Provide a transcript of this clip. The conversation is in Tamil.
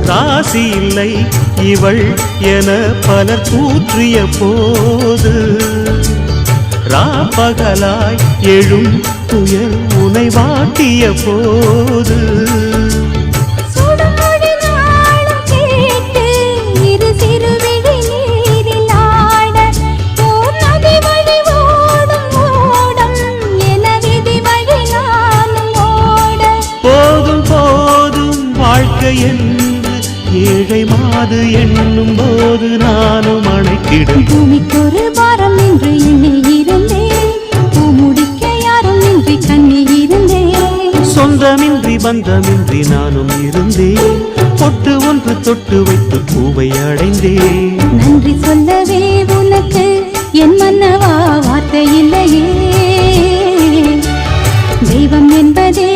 ராசி இல்லை இவள் என பலர் கூற்றிய போது ராப்பகலாய் எழும் துயர் உனை வாட்டிய போது என்று ஏழை மாது எண்ணும் போது நானும் அணைக்கிடும். பூமிக்கொரு பாரம் என்று எண்ணி இருந்தேன், பூமுடிக்க யாரும் இன்றி கண்ணி இருந்தேன். சொந்தமின்றி பந்தமின்றி நானும் இருந்தேன், பொட்டு ஒன்று தொட்டு வைத்து பூவை அடைந்தேன். நன்றி சொல்லவே உனக்கு என் மன்னவா வார்த்தை இல்லையே, தெய்வம் என்பதே